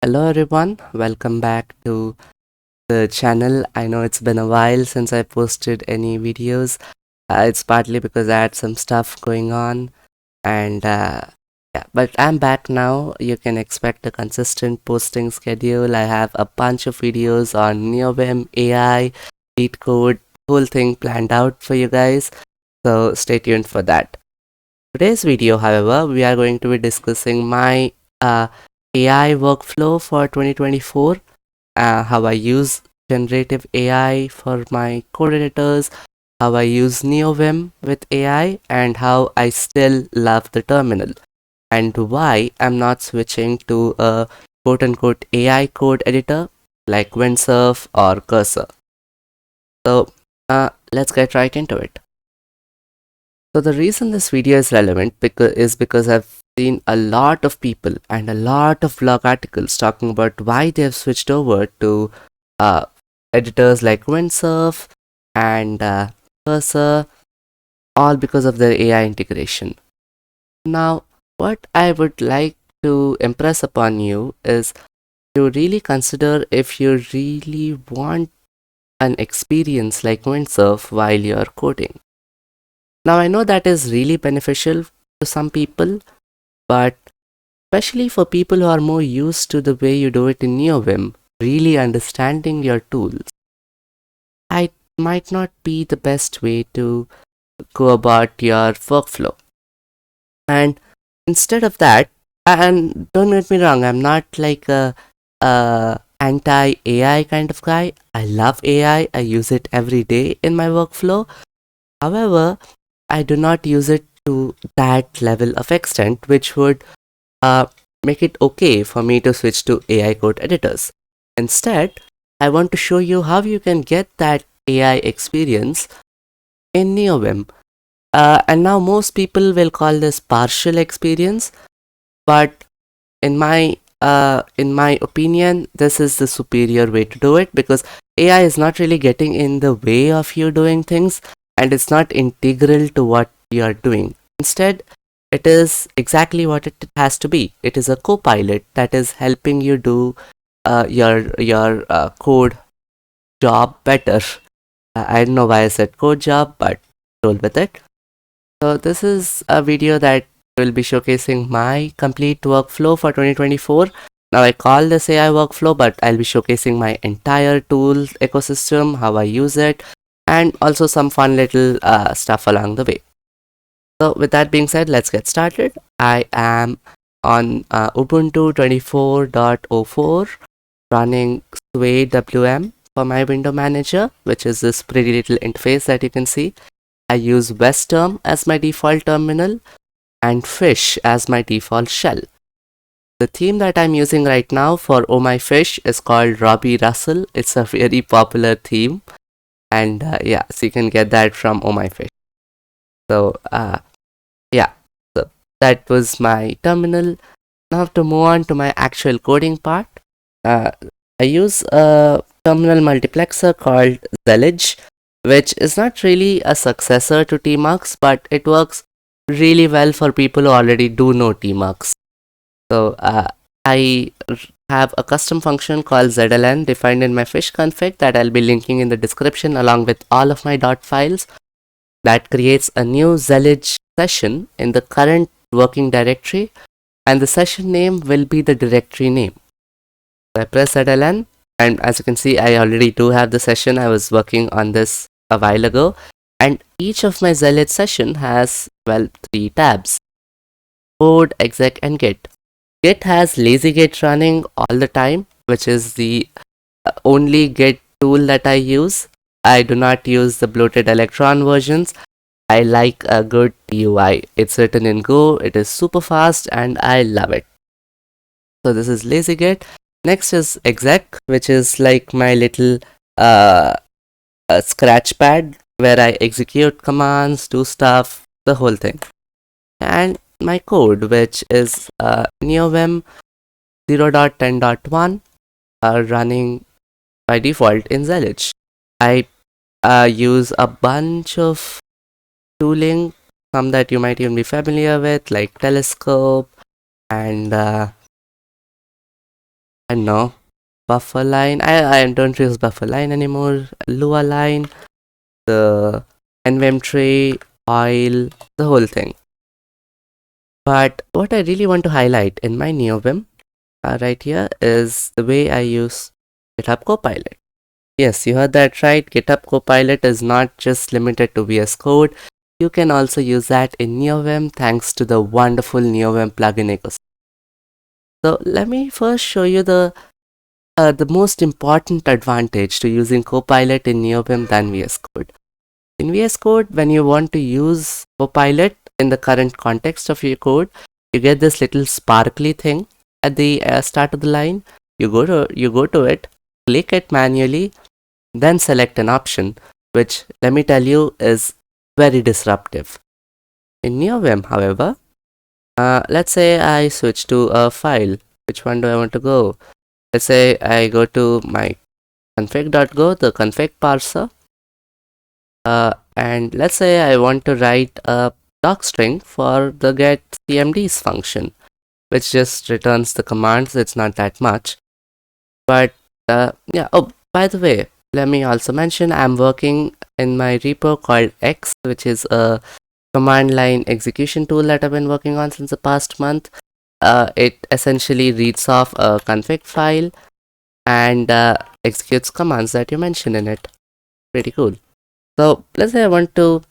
Hello everyone, welcome back to the channel. I know it's been a while since I posted any videos. It's partly because I had some stuff going on and yeah, but I'm back now. You can expect a consistent posting schedule. I have a bunch of videos on Neovim, AI, cheat code, whole thing planned out for you guys. So stay tuned for that. Today's video, however, we are going to be discussing my AI workflow for 2024, how I use generative AI for my code editors, how I use Neovim with AI, and how I still love the terminal, and why I'm not switching to a quote unquote AI code editor like Windsurf or Cursor. So let's get right into it. So the reason this video is relevant because I've seen a lot of people and a lot of blog articles talking about why they have switched over to uh, editors like Windsurf and Cursor, all because of their AI integration. Now, what I would like to impress upon you is to really consider if you really want an experience like Windsurf while you're coding. Now, I know that is really beneficial to some people, but especially for people who are more used to the way you do it in Neovim, really understanding your tools, I might not be the best way to go about your workflow. And instead of that, and don't get me wrong, I'm not like a anti AI kind of guy. I love AI, I use it every day in my workflow. However, I do not use it to that level of extent, which would uh, make it okay for me to switch to AI code editors. Instead, I want to show you how you can get that AI experience in Neovim. And now most people will call this partial experience, but in my opinion, this is the superior way to do it because AI is not really getting in the way of you doing things, and it's not integral to what you are doing. Instead, it is exactly what it has to be. It is a co-pilot that is helping you do your code job better. I don't know why I said code job, but roll with it. So this is a video that will be showcasing my complete workflow for 2024. Now I call this AI workflow, but I'll be showcasing my entire tool ecosystem, how I use it, and also some fun little stuff along the way. So with that being said, let's get started. I am on Ubuntu 24.04 running Sway WM for my window manager, which is this pretty little interface that you can see. I use Westterm as my default terminal and Fish as my default shell. The theme that I'm using right now for Oh My Fish is called Robbie Russell. It's a very popular theme, and yeah, so you can get that from Oh My Fish. So yeah, so that was my terminal. Now to move on to my actual coding part, uh, I use a terminal multiplexer called Zellij, which is not really a successor to Tmux, but it works really well for people who already do know Tmux. So I have a custom function called ZLN defined in my fish config that I'll be linking in the description along with all of my dot files that creates a new Zellij session in the current working directory, and the session name will be the directory name. So I press ZLN, and as you can see, I already do have the session. I was working on this a while ago, and each of my Zellij session has, well, 3 tabs: code, exec, and git. Git has lazy git running all the time, which is the only git tool that I use. I do not use the bloated Electron versions. I like a good UI. It's written in Go, it is super fast, and I love it. So this is lazy git. Next is exec, which is like my little uh, scratch pad where I execute commands, do stuff, the whole thing. And my code, which is Neovim 0.10.1 running by default in Zellij. I use a bunch of tooling, some that you might even be familiar with, like Telescope and I know buffer line. I don't use buffer line anymore. Lua line, the Neovim tree, oil, the whole thing. But what I really want to highlight in my Neovim right here is the way I use GitHub CoPilot. Yes, you heard that right. GitHub CoPilot is not just limited to VS Code. You can also use that in Neovim thanks to the wonderful Neovim plugin ecosystem. So let me first show you the most important advantage to using Copilot in Neovim than VS Code. In VS Code, when you want to use Copilot in the current context of your code, you get this little sparkly thing at the start of the line. You go to it, click it manually, then select an option, which let me tell you is very disruptive. In Neovim, however, let's say I switch to a file. Which one do I want to go? Let's say I go to my config.go, the config parser, and let's say I want to write a docstring for the get cmds function, which just returns the commands. It's not that much, but yeah. Oh, by the way, let me also mention I'm working in my repo called X, which is a command line execution tool that I've been working on since the past month. It essentially reads off a config file and executes commands that you mention in it. Pretty cool. So let's say I want to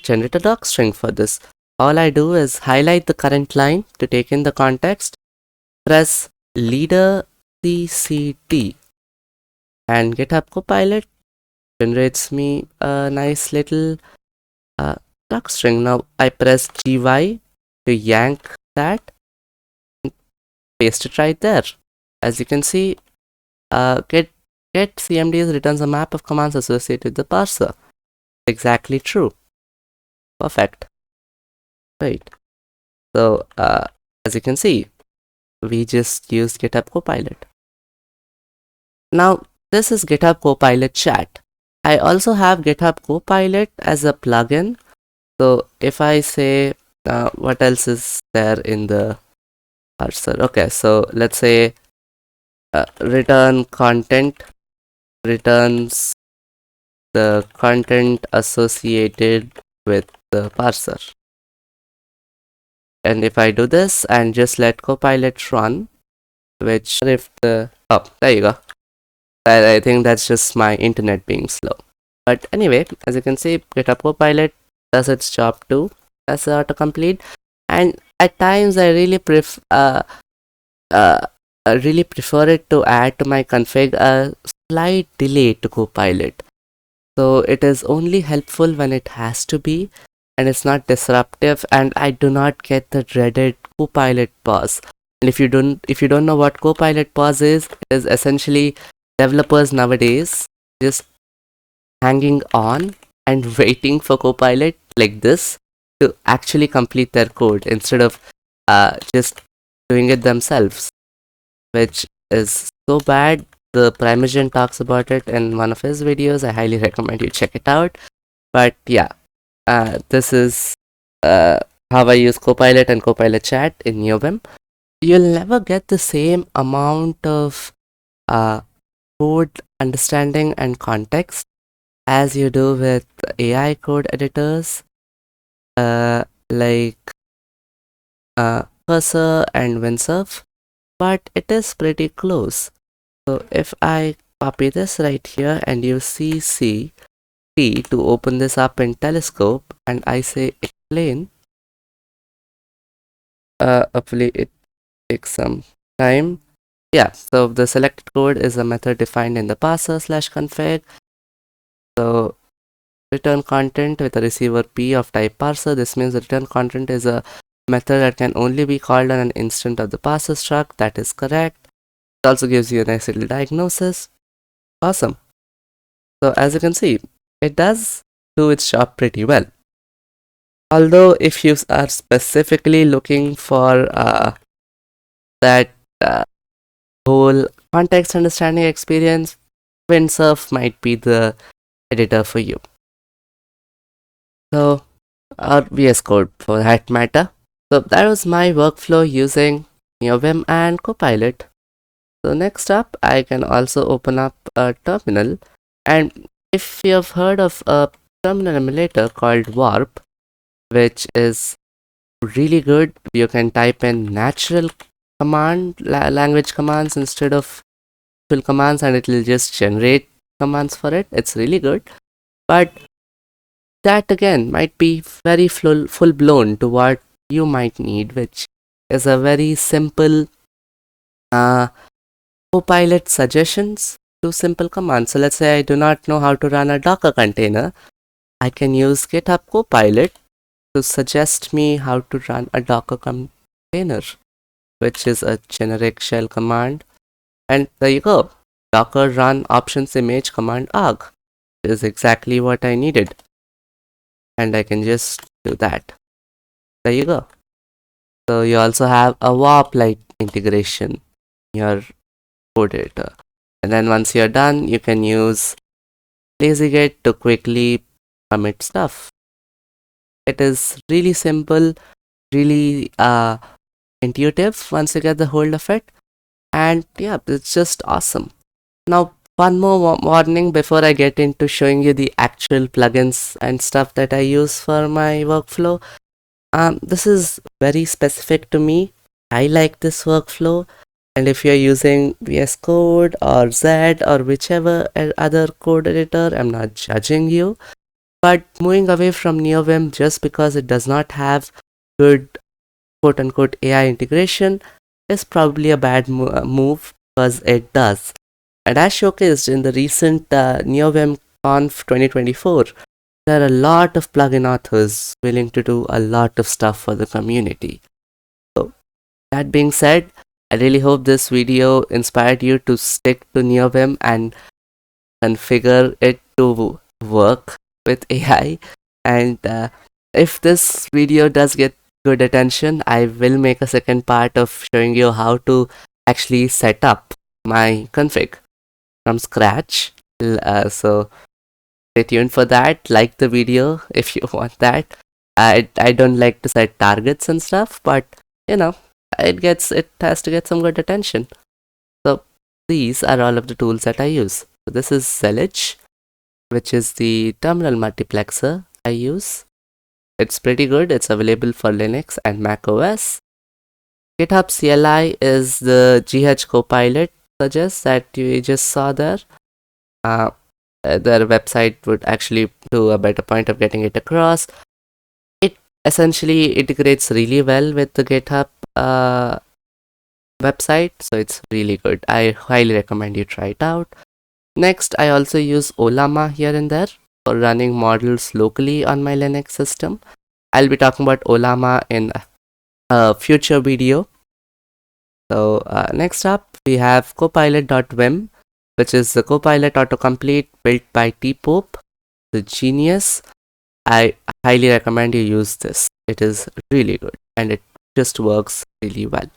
generate a docstring for this. All I do is highlight the current line to take in the context, press leader CCT, and GitHub Copilot generates me a nice little docstring. Now I press GY to yank that and paste it right there. As you can see, get cmds returns a map of commands associated with the parser. Exactly true. Perfect. Right. So as you can see, we just used GitHub Copilot. Now this is GitHub Copilot chat. I also have GitHub Copilot as a plugin. So if I say what else is there in the parser? Okay, so let's say return content returns the content associated with the parser. And if I do this and just let Copilot run, which if the there you go. I think that's just my internet being slow. But anyway, as you can see, GitHub Copilot does its job too as autocomplete. And at times I really really prefer it to add to my config a slight delay to Copilot. So it is only helpful when it has to be, and it's not disruptive, and I do not get the dreaded Copilot pause. And if you don't know what Copilot pause is, it is essentially developers nowadays just hanging on and waiting for Copilot like this to actually complete their code instead of just doing it themselves, which is so bad. The Primogen talks about it in one of his videos. I highly recommend you check it out. But yeah, this is how I use Copilot and Copilot chat in Neovim. You'll never get the same amount of code understanding and context as you do with AI code editors like Cursor and Windsurf, but it is pretty close. So if I copy this right here and use CC T to open this up in Telescope, and I say explain, hopefully it takes some time. Yeah, so the selected code is a method defined in the parser /config. So return content with a receiver P of type parser. This means the return content is a method that can only be called on an instant of the parser struct. That is correct. It also gives you a nice little diagnosis. Awesome. So as you can see, it does do its job pretty well. Although if you are specifically looking for that whole context understanding experience, Windsurf might be the editor for you. So, or VS Code for that matter. So that was my workflow using Neovim and CoPilot. So next up, I can also open up a terminal, and if you have heard of a terminal emulator called Warp, which is really good, you can type in natural language commands instead of full commands, and it will just generate commands for it. It's really good, but that again might be very full blown to what you might need, which is a very simple uh, Copilot suggestions to simple commands. So let's say I do not know how to run a Docker container. I can use GitHub CoPilot to suggest me how to run a Docker container, which is a generic shell command. And there you go. Docker run options image command arg is exactly what I needed. And I can just do that. There you go. So you also have a warp-like integration in your code editor. And then once you're done, you can use LazyGit to quickly commit stuff. It is really simple, really intuitive once you get the hold of it. And yeah, it's just awesome. Now, one more warning before I get into showing you the actual plugins and stuff that I use for my workflow. This is very specific to me. I like this workflow, and if you're using VS Code or Z or whichever other code editor, I'm not judging you. But moving away from Neovim just because it does not have good quote-unquote AI integration is probably a bad move, because it does. And as showcased in the recent Neovim Conf 2024, there are a lot of plugin authors willing to do a lot of stuff for the community. So that being said, I really hope this video inspired you to stick to Neovim and configure it to work with AI. And if this video does get good attention, I will make a second part of showing you how to actually set up my config from scratch. So stay tuned for that. Like the video if you want that. I don't like to set targets and stuff, but you know, it has to get some good attention. So these are all of the tools that I use. So this is Zellij, which is the terminal multiplexer I use. It's pretty good. It's available for Linux and Mac OS. GitHub CLI is the GH CoPilot suggests that you just saw there. Their website would actually do a better point of getting it across. It essentially integrates really well with the GitHub website, so it's really good. I highly recommend you try it out. Next, I also use Ollama here and there for running models locally on my Linux system. I'll be talking about Ollama in a future video. So next up, we have copilot.vim, which is the Copilot autocomplete built by T-Pope, the genius. I highly recommend you use this. It is really good and it just works really well.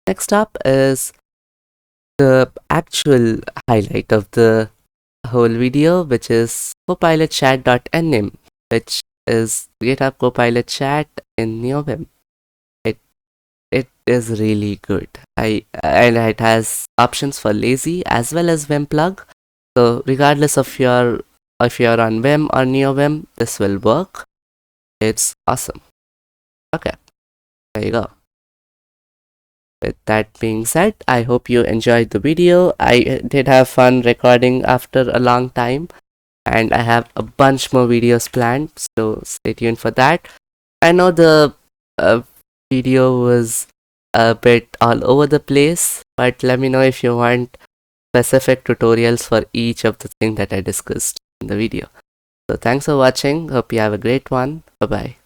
Next up is the actual highlight of the whole video, which is copilotchat.name, which is GitHub Copilot Chat in Neovim. It is really good. And it has options for lazy as well as Vim plug. So regardless of if you're on Vim or Neovim, this will work. It's awesome. Okay, there you go. With that being said, I hope you enjoyed the video. I did have fun recording after a long time, and I have a bunch more videos planned, so stay tuned for that. I know the video was a bit all over the place, but let me know if you want specific tutorials for each of the things that I discussed in the video. So thanks for watching. Hope you have a great one. Bye bye.